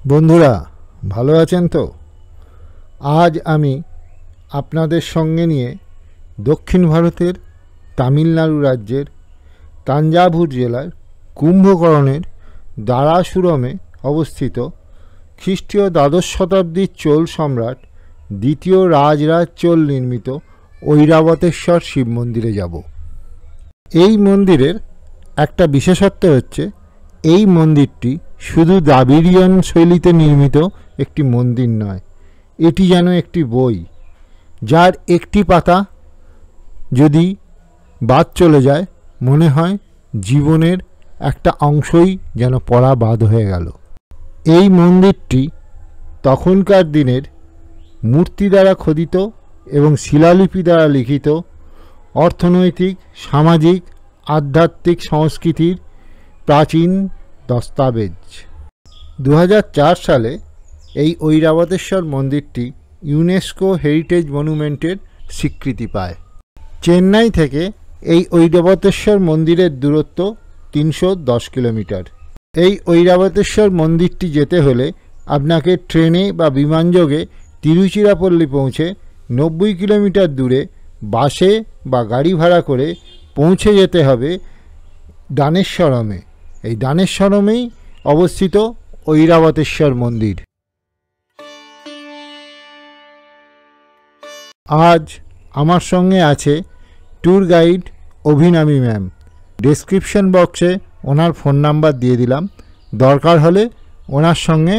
বন্ধুরা ভালো আছেন তো? আজ আমি আপনাদের সঙ্গে নিয়ে দক্ষিণ ভারতের তামিলনাড়ু রাজ্যের তাঞ্জাভুর জেলার কুম্ভকর্ণের দারাসুরমে অবস্থিত খ্রিস্টীয় দ্বাদশ শতাব্দীর চোল সম্রাট দ্বিতীয় রাজরাজ চোল নির্মিত ঐরাবতেশ্বর শিব মন্দিরে যাব। এই মন্দিরের একটা বিশেষত্ব হচ্ছে এই মন্দিরটি শুধু দ্রাবিড়ীয়ন শৈলীতে নির্মিত একটি মন্দির নয়, এটি যেন একটি বই, যার একটি পাতা যদি বাদ চলে যায় মনে হয় জীবনের একটা অংশই যেন পড়া বাদ হয়ে গেল। এই মন্দিরটি তখনকার দিনের মূর্তি দ্বারা খোদিত এবং শিলালিপি দ্বারা লিখিত অর্থনৈতিক, সামাজিক, আধ্যাত্মিক সংস্কৃতির প্রাচীন দস্তাবেজ। 2004 সালে এই ঐরাবতেশ্বর মন্দিরটি ইউনেস্কো হেরিটেজ মনুমেন্টের স্বীকৃতি পায়। চেন্নাই থেকে এই ঐরাবতেশ্বর মন্দিরের দূরত্ব 310 কিলোমিটার। এই ঐরাবতেশ্বর মন্দিরটি যেতে হলে আপনাকে ট্রেনে বা বিমানযোগে তিরুচিরাপল্লী পৌঁছে 90 কিলোমিটার দূরে বাসে বা গাড়ি ভাড়া করে পৌঁছে যেতে হবে দানেশ্বরমে। এই দানেশ্বরমেই অবস্থিত ঐরাবতেশ্বর মন্দির। আজ আমার সঙ্গে আছে ট্যুর গাইড অভিনামী ম্যাম। ডেসক্রিপশন বক্সে ওনার ফোন নাম্বার দিয়ে দিলাম, দরকার হলে ওনার সঙ্গে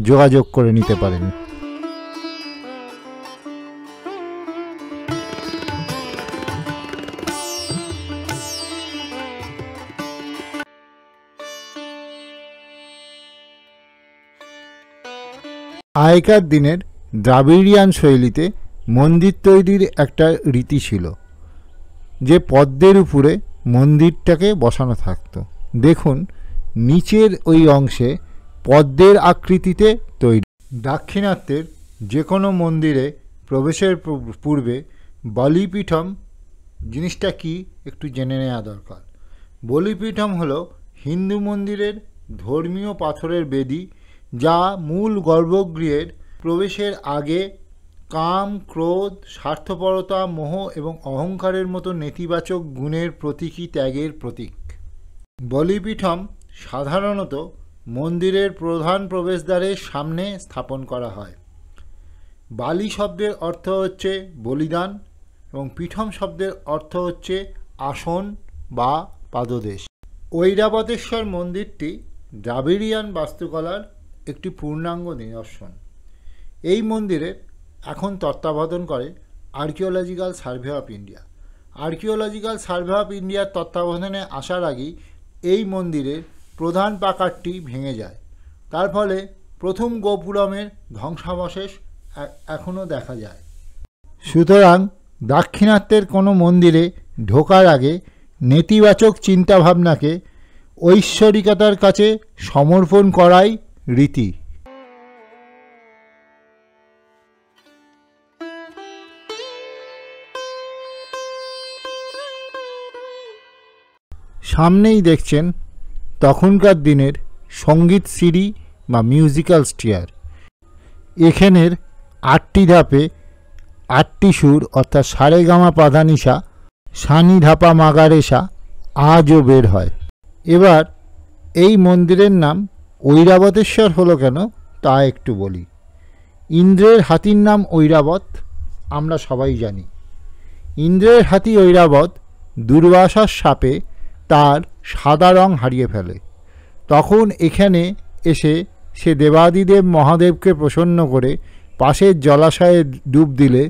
যোগাযোগ করে নিতে পারেন। আগেকার দিনের দ্রাবিড়িয়ান শৈলীতে মন্দির তৈরির একটা রীতি ছিল যে পদ্মের উপরে মন্দিরটাকে বসানো থাকতো। দেখুন নিচের ওই অংশে পদ্মের আকৃতিতে তৈরি। দাক্ষিণাত্যের যে কোনো মন্দিরে প্রবেশের পূর্বে বলিপীঠম জিনিসটা কি একটু জেনে নেওয়া দরকার। বলিপীঠম হলো হিন্দু মন্দিরের ধর্মীয় পাথরের বেদি, যা মূল গর্ভগৃহের প্রবেশের আগে কাম, ক্রোধ, স্বার্থপরতা, মোহ এবং অহংকারের মতো নেতিবাচক গুণের প্রতীকী ত্যাগের প্রতীক। বলিপীঠম সাধারণত মন্দিরের প্রধান প্রবেশদ্বারের সামনে স্থাপন করা হয়। বালি শব্দের অর্থ হচ্ছে বলিদান এবং পীঠম শব্দের অর্থ হচ্ছে আসন বা পাদদেশ। ঐরাবতেশ্বর মন্দিরটি দ্রাবিড়িয়ান বাস্তুকলার একটি পূর্ণাঙ্গ নিদর্শন। এই মন্দিরের এখন তত্ত্বাবধান করে archaeological survey of India. Archaeological survey of ইন্ডিয়ার তত্ত্বাবধানে আসার আগেই এই মন্দিরের প্রধান প্রাকারটি ভেঙে যায়। তার ফলে প্রথম গোপুরমের ধ্বংসাবশেষ এখনও দেখা যায়। সুতরাং দাক্ষিণাত্যের কোনো মন্দিরে ঢোকার আগে নেতিবাচক চিন্তাভাবনাকে ঐশ্বরিকতার কাছে সমর্পণ করাই রীতি। সামনেই দেখছেন তখনকার দিনের সঙ্গীত সিঁড়ি বা মিউজিক্যাল স্টেয়ার। এখানের 8টি ধাপে 8টি সুর অর্থাৎ সারেগামা পাধানিসা, সানি ধাপা মাগারেসা আজও বের হয়। এবার এই মন্দিরের নাম ঐরাবতেশ্বর হলো কেন তা একটু বলি। ইন্দ্রের হাতির নাম ঐরাবত আমরা সবাই জানি। ইন্দ্রের হাতি ঐরাবত দুর্বাসার শাপে তার সাদা রং হারিয়ে ফেলে। তখন এখানে এসে সে দেবাদিদেব মহাদেবকে প্রসন্ন করে পাশের জলাশয়ে ডুব দিলে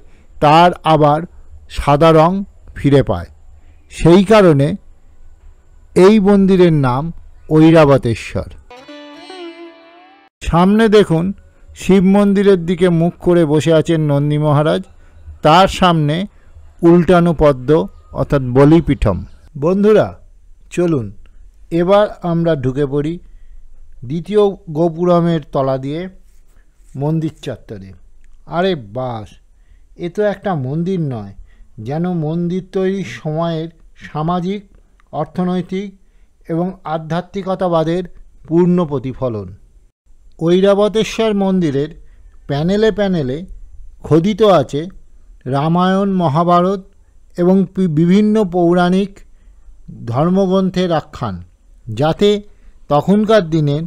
তার আবার সাদা রং ফিরে পায়। সেই কারণে এই মন্দিরের নাম ঐরাবতেশ্বর। সামনে দেখুন শিব মন্দিরের দিকে মুখ করে বসে আছেন নন্দী মহারাজ, তার সামনে উল্টানো পদ্ম অর্থাৎ বলিপীঠম। বন্ধুরা চলুন এবার আমরা ঢুকে পড়ি দ্বিতীয় গোপুরমের তলা দিয়ে মন্দির চত্বরে। আরে বাস, এ তো একটা মন্দির নয়, যেন মন্দির তৈরির সময়ের সামাজিক, অর্থনৈতিক এবং আধ্যাত্মিকতাবাদের পূর্ণ প্রতিফলন। ঐরাবতেশ্বর মন্দিরের প্যানেলে প্যানেলে খোদিত আছে রামায়ণ, মহাভারত এবং বিভিন্ন পৌরাণিক ধর্মগ্রন্থের আখ্যান, যাতে তখনকার দিনের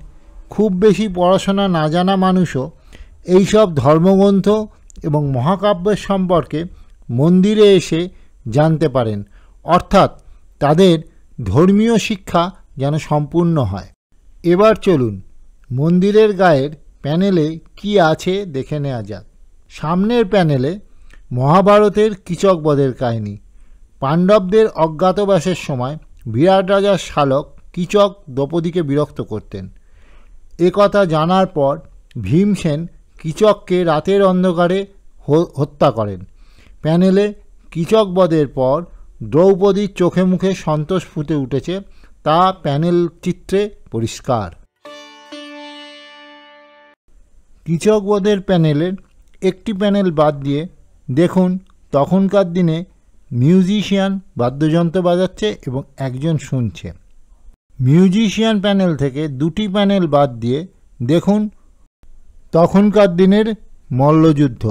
খুব বেশি পড়াশোনা না জানা মানুষও এইসব ধর্মগ্রন্থ এবং মহাকাব্যের সম্পর্কে মন্দিরে এসে জানতে পারেন, অর্থাৎ তাদের ধর্মীয় শিক্ষা যেন সম্পূর্ণ হয়। এবার চলুন মন্দিরের গায়ের প্যানেলে কি আছে দেখে নেওয়া যাক। সামনের প্যানেলে মহাভারতের কীচকবধের কাহিনী। পাণ্ডবদের অজ্ঞাতবাসের সময় বিরাট রাজার শালক কীচক দ্রৌপদীকে বিরক্ত করতেন। একথা জানার পর ভীমসেন কীচককে রাতের অন্ধকারে হত্যা করেন। প্যানেলে কীচকবধের পর দ্রৌপদীর চোখে মুখে সন্তোষ ফুটে উঠেছে, তা প্যানেল চিত্রে পরিষ্কার। কীচকবধের প্যানেলের একটি প্যানেল বাদ দিয়ে দেখুন তখনকার দিনে মিউজিশিয়ান বাদ্যযন্ত্র বাজাচ্ছে এবং একজন শুনছে। মিউজিশিয়ান প্যানেল থেকে দুটি প্যানেল বাদ দিয়ে দেখুন তখনকার দিনের মল্লযুদ্ধ।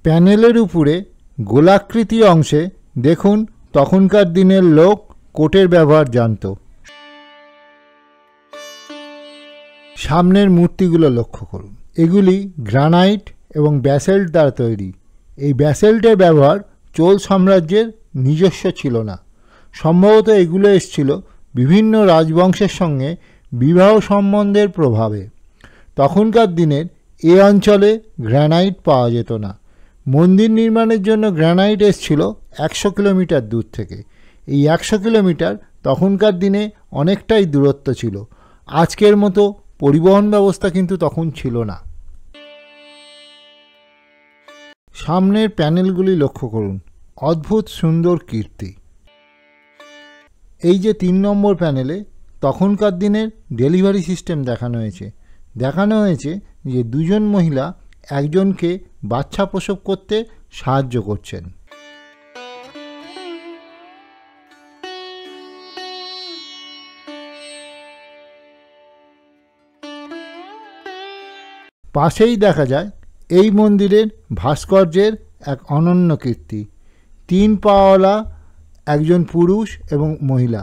প্যানেলের উপরে গোলাকৃতি অংশে দেখুন তখনকার দিনের লোক কোটের ব্যবহার জানত। সামনের মূর্তিগুলো লক্ষ্য করুন, এগুলি গ্রানাইট এবং ব্যাসল্ট দ্বারা তৈরি। এই ব্যাসল্টের ব্যবহার চোল সাম্রাজ্যের নিজস্ব ছিল না, সম্ভবত এগুলো এসেছিল বিভিন্ন রাজবংশের সঙ্গে বিবাহ সম্বন্ধের প্রভাবে। তখনকার দিনের এ অঞ্চলে গ্রানাইট পাওয়া যেত না। মন্দির নির্মাণের জন্য গ্রানাইট এসেছিল 100 কিলোমিটার দূর থেকে। এই 100 কিলোমিটার তখনকার দিনে অনেকটাই দূরত্ব ছিল। আজকের মতো পরিবহন ব্যবস্থা কিন্তু তখন ছিল না। সামনের প্যানেলগুলি লক্ষ্য করুন, অদ্ভুত সুন্দর কীর্তি। এই যে 3 নম্বর প্যানেলে তখনকার দিনের ডেলিভারি সিস্টেম দেখানো হয়েছে যে দুজন মহিলা একজনকে বাচ্চা প্রসব করতে সাহায্য করছেন। পাশেই দেখা যায় এই মন্দিরের ভাস্কর্যের এক অনন্য কীর্তি। 3 পাওয়ালা একজন পুরুষ এবং মহিলা।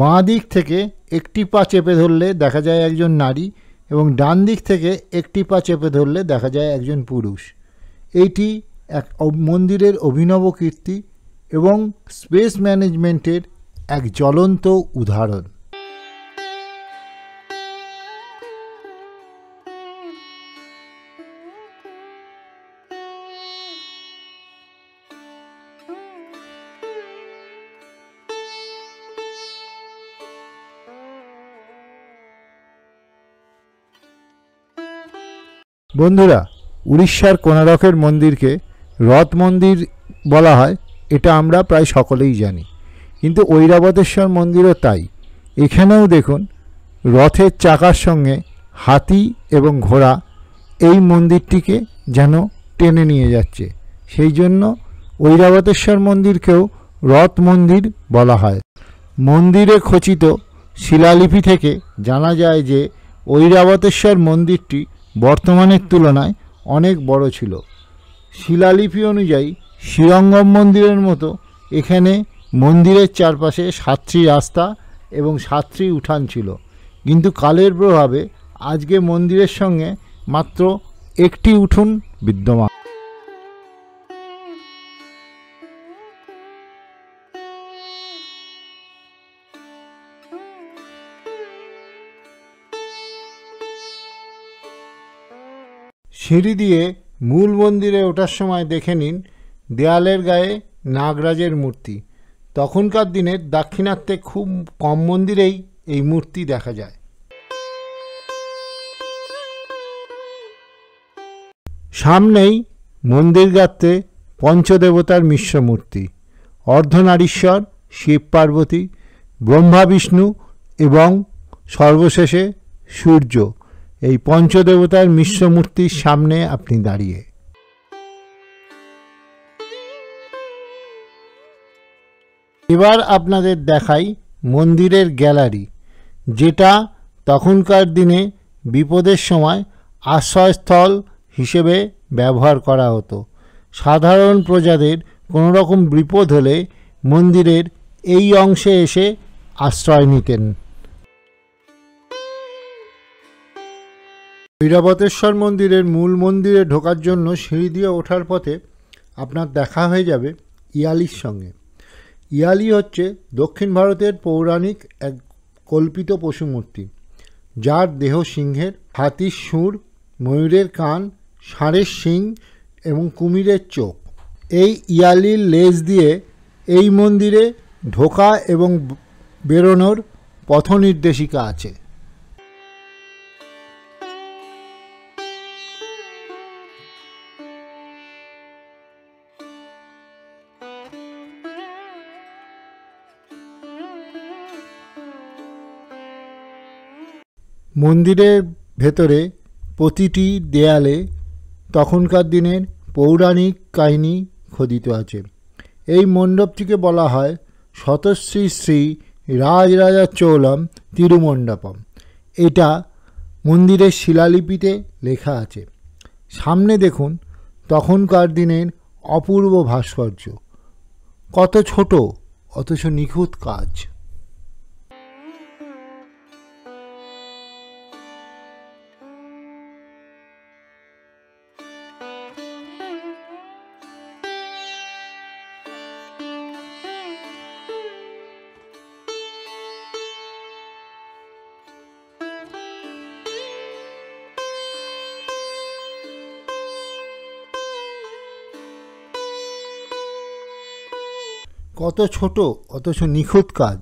বাঁ দিক থেকে একটি পা চেপে ধরলে দেখা যায় একজন নারী এবং ডান দিক থেকে একটি পা চেপে ধরলে দেখা যায় একজন পুরুষ। এইটি এক মন্দিরের অভিনব কীর্তি এবং স্পেস ম্যানেজমেন্টের এক জ্বলন্ত উদাহরণ। বন্ধুরা, উড়িষ্যার কোণারকের মন্দিরকে রথ মন্দির বলা হয়, এটা আমরা প্রায় সকলেই জানি, কিন্তু ঐরাবতেশ্বর মন্দিরও তাই। এখানেও দেখুন রথের চাকার সঙ্গে হাতি এবং ঘোড়া এই মন্দিরটিকে যেন টেনে নিয়ে যাচ্ছে, সেই জন্য ঐরাবতেশ্বর মন্দিরকেও রথ মন্দির বলা হয়। মন্দিরে খচিত শিলালিপি থেকে জানা যায় যে ঐরাবতেশ্বর মন্দিরটি বর্তমানের তুলনায় অনেক বড় ছিল। শিলালিপি অনুযায়ী শ্রীরঙ্গম মন্দিরের মতো এখানে মন্দিরের চারপাশে 7টি রাস্তা এবং 7টি উঠান ছিল, কিন্তু কালের প্রভাবে আজকে মন্দিরের সঙ্গে মাত্র একটি উঠোন বিদ্যমান। সিঁড়ি দিয়ে মূল মন্দিরে ওঠার সময় দেখে নিন দেয়ালের গায়ে নাগরাজের মূর্তি। তখনকার দিনের দাক্ষিণাত্যে খুব কম মন্দিরেই এই মূর্তি দেখা যায়। সামনেই মন্দির গাত্রে পঞ্চদেবতার মিশ্র মূর্তি, অর্ধনারীশ্বর, শিব পার্বতী, ব্রহ্মা বিষ্ণু এবং সর্বশেষে সূর্য, এই পঞ্চদেবতার মিশ্র মূর্তির সামনে আপনি দাঁড়িয়ে। এবার আপনাদের দেখাই মন্দিরের গ্যালারি, যেটা তখনকার দিনে বিপদের সময় আশ্রয়স্থল হিসেবে ব্যবহার করা হতো। সাধারণ প্রজাদের কোনো রকম বিপদ হলে মন্দিরের এই অংশে এসে আশ্রয় নিতেন। ঐরাবতেশ্বর মন্দিরের মূল মন্দিরে ঢোকার জন্য সিঁড়ি দিয়ে ওঠার পথে আপনার দেখা হয়ে যাবে ইয়ালির সঙ্গে। ইয়ালি হচ্ছে দক্ষিণ ভারতের পৌরাণিক এক কল্পিত পশুমূর্তি, যার দেহ সিংহের, হাতির সুর, ময়ূরের কান, ষাঁড়ের শিং এবং কুমিরের চোখ। এই ইয়ালির লেজ দিয়ে এই মন্দিরে ঢোকা এবং বেরোনোর পথ নির্দেশিকা আছে। মন্দিরের ভেতরে প্রতিটি দেয়ালে তখনকার দিনের পৌরাণিক কাহিনী খোদিত আছে। এই মণ্ডপটিকে বলা হয় শতশ্রী শ্রী রাজরাজা চোলম তিরুমণ্ডপম। এটা মন্দিরের শিলালিপিতে লেখা আছে। সামনে দেখুন তখনকার দিনের অপূর্ব ভাস্কর্য, কত ছোট অথচ নিখুঁত কাজ। কত ছোট অথচ নিখুঁত কাজ,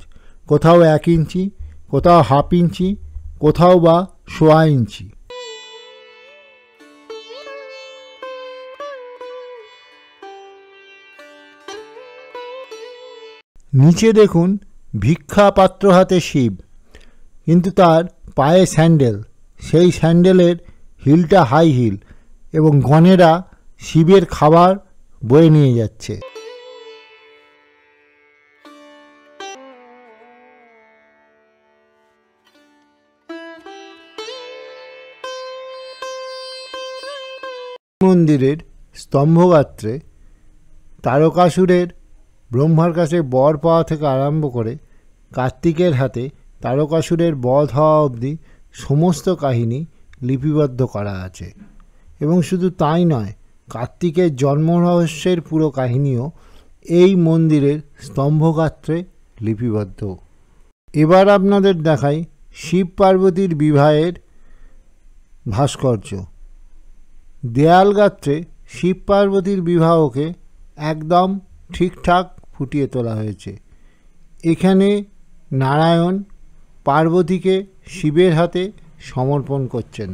কোথাও 1 ইঞ্চি, কোথাও হাফ ইঞ্চি, কোথাও বা 1.25 ইঞ্চি। নিচে দেখুন ভিক্ষা পাত্র হাতে শিব, কিন্তু তার পায়ে স্যান্ডেল। সেই স্যান্ডেলের হিলটা হাই হিল এবং গণেরা শিবের খাবার বয়ে নিয়ে যাচ্ছে। মন্দিরের স্তম্ভগাত্রে তারকাসুরের ব্রহ্মার কাছে বর পাওয়া থেকে আরম্ভ করে কার্তিকের হাতে তারকাসুরের বধ হওয়া অবধি সমস্ত কাহিনী লিপিবদ্ধ করা আছে। এবং শুধু তাই নয়, কার্তিকের জন্ম রহস্যের পুরো কাহিনীও এই মন্দিরের স্তম্ভগাত্রে লিপিবদ্ধ। এবার আপনাদের দেখাই শিব পার্বতীর বিবাহের ভাস্কর্য। দেয়ালগাত্রে শিব পার্বতীর বিবাহকে একদম ঠিকঠাক ফুটিয়ে তোলা হয়েছে। এখানে নারায়ণ পার্বতীকে শিবের হাতে সমর্পণ করছেন।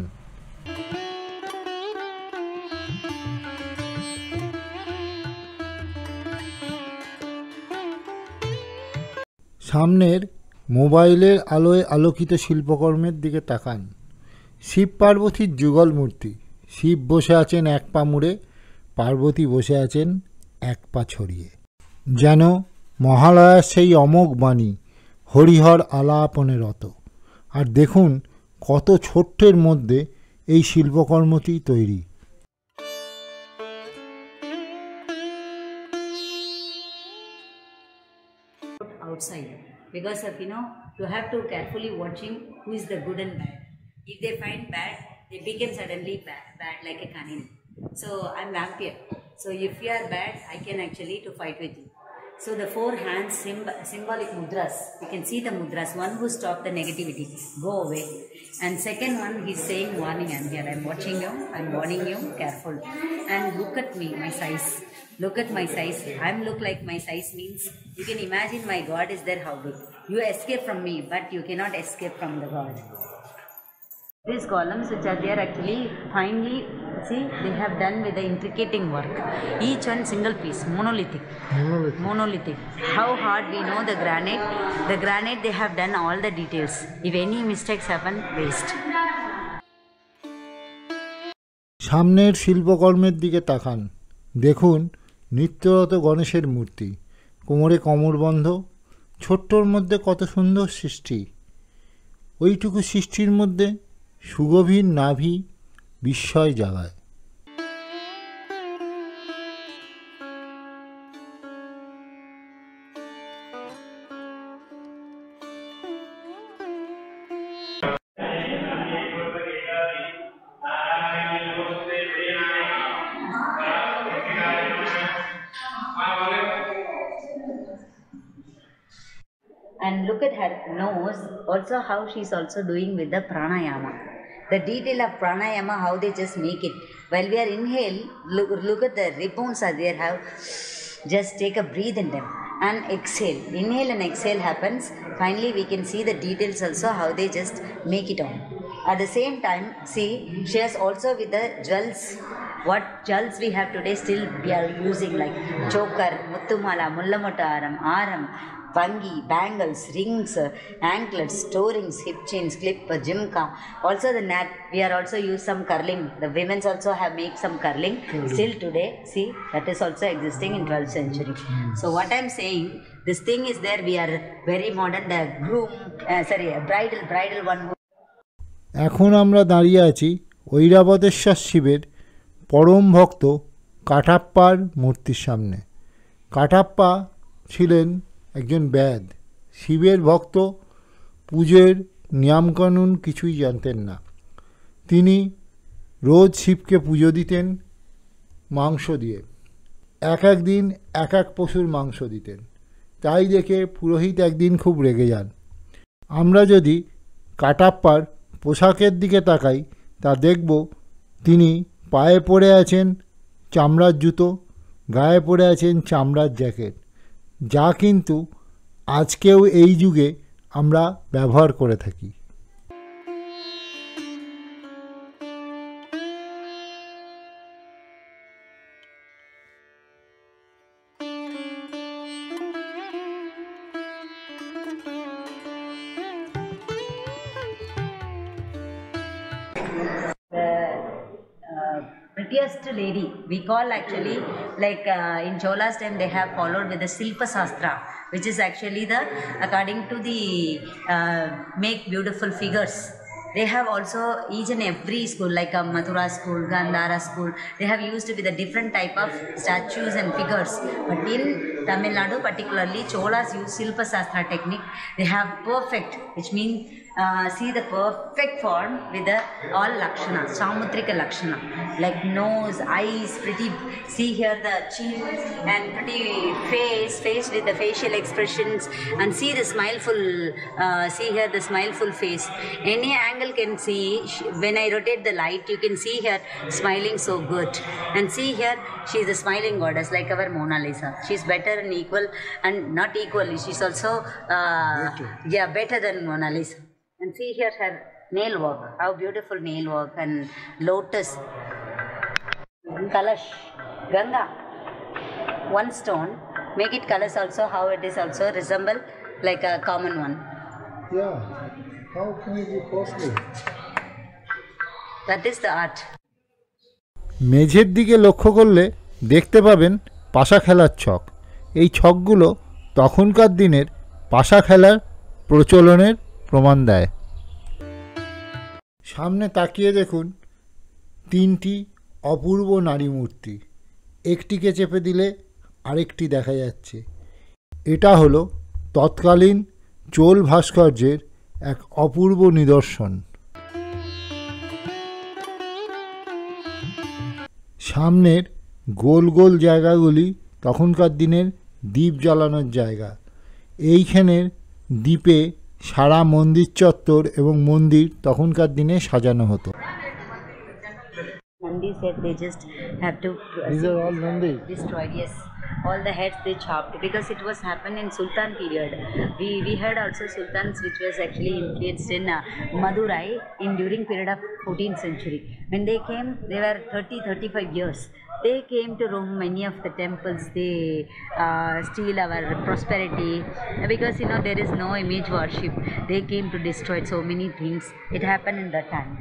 সামনের মোবাইলের আলোয় আলোকিত শিল্পকর্মের দিকে তাকান। শিব পার্বতীর যুগল মূর্তি। শিব বসে আছেন 1 পা মুড়ে, পার্বতী বসে আছেন 1 পা ছড়িয়ে, যেন মহালয়ার সেই অমোঘ বাণী হরিহর আলাপনে রত। আর দেখুন কত ছোট্টের মধ্যে এই শিল্পকর্মটি তৈরি। Outside, because of you have to carefully watching who is the good and bad. If they find bad, they become suddenly bad like a canine. So I'm vampire. So if you are bad, I can actually to fight with you. So the 4 hands symbolic mudras. You can see the mudras. One who stop the negativity, go away. And second one, he's saying warning. I'm here. I'm watching you. I'm warning you. Careful. And look at me, my size. Look at my size. I'm look like my size means you can imagine my God is there how big. You escape from me, but you cannot escape from the God. These columns which are there actually finely, see, they have done with the intricating work. Each one single piece, monolithic. How hard we know the granite they have done all the details. If any mistakes happen, waste. সামনের শিল্পকর্মের দিকে তাকান। দেখুন নিত্যরত গণেশের মূর্তি, কোমরে কমরবন্ধ, ছোট্টর মধ্যে কত সুন্দর সৃষ্টি। ওইটুকু সৃষ্টির মধ্যে সুগভীর নাভি বিস্ময় জাগায়। And look at her nose, also how she's also doing with the pranayama. The detail of pranayama, how they just make it. While we are inhale, look at the rib bones are there, how just take a breathe in them and exhale. Inhale and exhale happens. Finally, we can see the details also, how they just make it on. At the same time, see, she has also with the jewels. What jewels we have today still we are using, like choker, muttumala, mullamuttaram, aram, vangi, bangles, rings, anklets, toe rings, hip chains, clip, jimka. Also the net, we are also use some curling. The women's also have make some curling. Still today, see, that is also existing in 12th century. So what I am saying, this thing is there, we are very modern, the groom, bridal one. এখন আমরা দাঁড়িয়ে আছি ঐরাবতেশ্বর শিবের পরম ভক্ত কাটাপ্পার মূর্তির সামনে। কাটাপ্পা ছিলেন একজন ব্যাদ, শিবের ভক্ত, পুজোর নিয়মকানুন কিছুই জানতেন না। তিনি রোজ শিবকে পুজো দিতেন মাংস দিয়ে, এক এক দিন এক এক পশুর মাংস দিতেন। তাই দেখে পুরোহিত একদিন খুব রেগে যান। আমরা যদি কাটাপ্পার পোশাকের দিকে তাকাই, তা দেখব তিনি পায়ে পরে আছেন চামড়ার জুতো, গায়ে পরে আছেন চামড়ার জ্যাকেট, যা কিন্তু আজকেও এই যুগে আমরা ব্যবহার করে থাকি। Prettiest lady we call actually, like in Chola's time they have followed with the Silpa Sastra, which is actually the according to the make beautiful figures. They have also each and every school, like a Mathura school, Gandhara school, they have used with a different type of statues and figures. But in Tamil Nadu particularly, Cholas use Silpa Sastra technique. They have perfect, which means see the perfect form with the all lakshana, samutrika lakshana, like nose, eyes, pretty, see here the chin and pretty face with the facial expressions, and see the smileful, see here the smileful face. Any angle can see, when I rotate the light, you can see her smiling so good. And see here, she is a smiling goddess like our Mona Lisa. She is better and equal, and not equally, she is also better than Mona Lisa. And see here her nail work, how beautiful nail work, and lotus, Kalash, Ganga, one stone, make it colors also, how it is also resemble like a common one. Yeah, how can it be possible? That is the art. মেঝের দিকে লক্ষ্য করলে দেখতে পাবেন পাশা খেলার ছক। এই ছকগুলো তখনকার দিনের পাশা খেলার প্রচলনের প্রমাণ দেয়। সামনে তাকিয়ে দেখুন তিনটি অপূর্ব নারী মূর্তি, একটিকে চেপে দিলে আরেকটি দেখা যাচ্ছে। এটা হলো তৎকালীন চোল ভাস্কর্যের এক অপূর্ব নিদর্শন। সামনের গোল গোল জায়গাগুলি তখনকার দিনের দ্বীপ জ্বালানোর জায়গা। এইখানের দ্বীপে সারা মন্দির চত্বর এবং মন্দির তখনকার দিনে সাজানো হতো। Nandi said they just have to These are all Nandi. destroyed. Yes, all the heads they chopped because it was happened in Sultan period. We had also sultans which was actually influenced in Madurai in during period of 14th century. When they came, they were 30-35 years. They came to Rome, many of the temples, they steal our prosperity because there is no image worship. They came to destroy so many things. It happened in that time.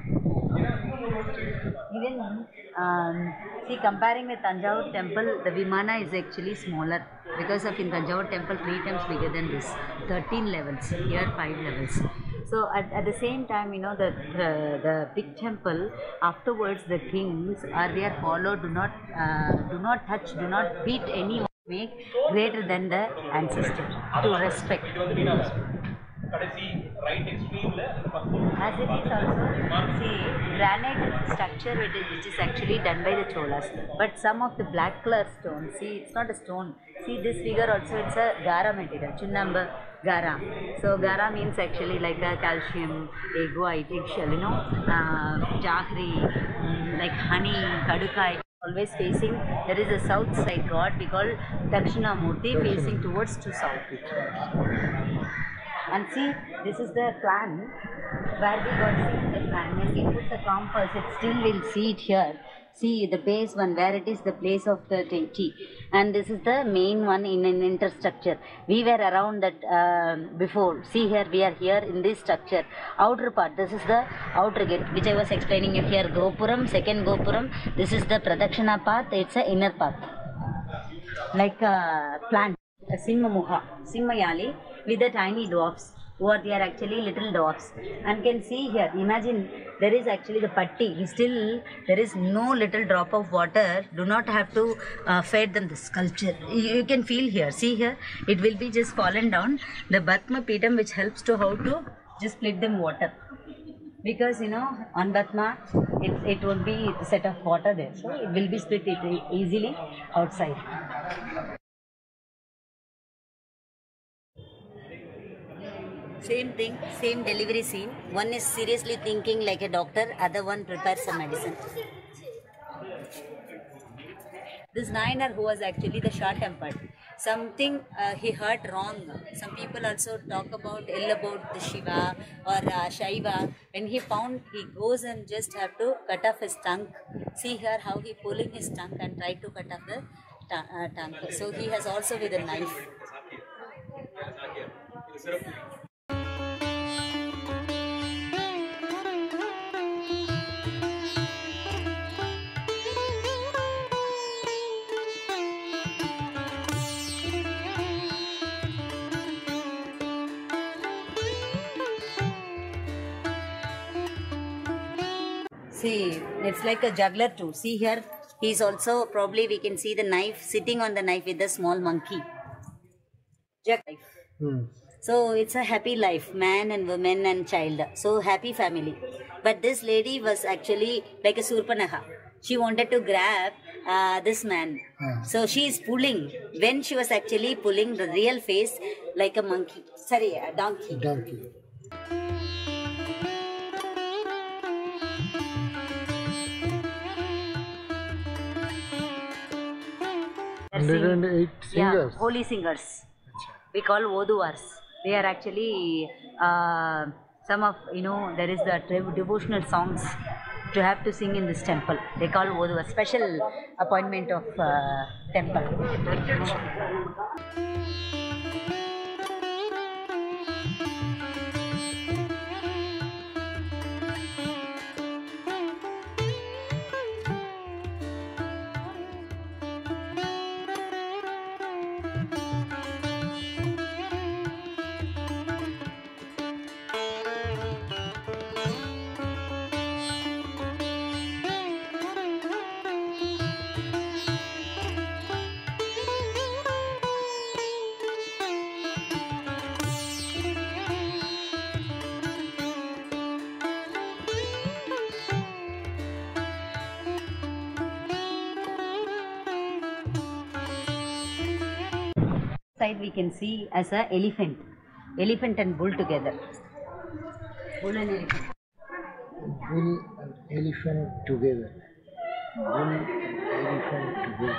Even see, comparing with Tanjavur temple, the Vimana is actually smaller because of in Tanjavur temple 3 times bigger than this, 13 levels, here 5 levels. So at the same time, you know, the big temple, afterwards the kings are there followed, do not touch, do not beat anyone, make greater than the ancestor, to respect. As it is also, see, granite structure which is actually done by the Cholas. But some of the black color stone, see, it's not a stone. See, this figure also, it's a Gara material, Chunnamba Gara. So Gara means actually like a calcium, egoite, eggshell, you know, jahri, like honey, kadukai. Always facing, there is a south side god we call Dakshinamurti, facing towards to south. And see, this is the plan where we got seen the plan. When we put the compass, it still will see it here. See the base one where it is the place of the deity, and this is the main one in an interstructure. We were around that before. See here, we are here in this structure. Outer part, this is the outer gate, which I was explaining you here. Gopuram, second Gopuram. This is the Pradakshina path. It's a inner path, like a plant, a Simha Simmayali, with the tiny dwarfs, who are there actually little dwarfs. And can see here, imagine there is actually the patti, still there is no little drop of water, do not have to feed them the sculpture. You can feel here, see here, it will be just fallen down, the Bhatma Pitam, which helps to how to just split them water. Because you know, on Bhatma, it won't be a set of water there, so it will be split easily outside. Same thing, same delivery scene. One is seriously thinking like a doctor, other one prepares some medicine. This Nayanar, who was actually the short-tempered, something he heard wrong. Some people also talk about ill about the Shiva or Shaiva. When he found, he goes and just have to cut off his tongue. See here how he pulling his tongue and try to cut off the tongue. So he has also with a knife. See, it's like a juggler too. See here, he's also, probably we can see the knife, sitting on the knife with the small monkey. Jug knife. So it's a happy life, man and woman and child. So happy family. But this lady was actually like a Surpanaha. She wanted to grab this man. So she is pulling. When she was actually pulling, the real face like a monkey. Sorry, a donkey. Donkey. Sing, 108 singers. Yeah, holy singers. We call Voduvars. They are actually some of, you know, there is the devotional songs to have to sing in this temple. They call Voduvars. Special appointment of temple. Side we can see as a elephant and bull together. Bull and elephant. Bull and elephant together. Bull and elephant together.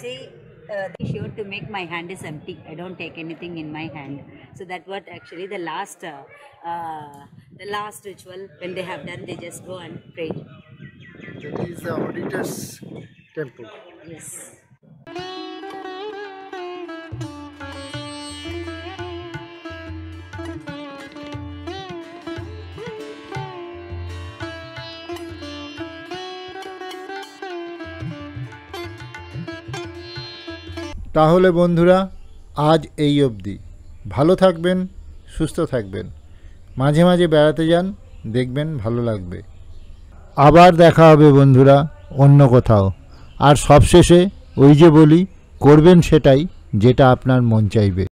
See, be sure to make my hand is empty. I don't take anything in my hand. So that what actually the last ritual, when they have done, they just go and pray. That is the auditor's temple. Yes. তাহলে বন্ধুরা আজ এই অবধি। ভালো থাকবেন, সুস্থ থাকবেন, মাঝে মাঝে বেড়াতে যান, দেখবেন ভালো লাগবে। আবার দেখা হবে বন্ধুরা অন্য কোথাও। আর সবশেষে ওই যে বলি, করবেন সেটাই যেটা আপনার মন চাইবে।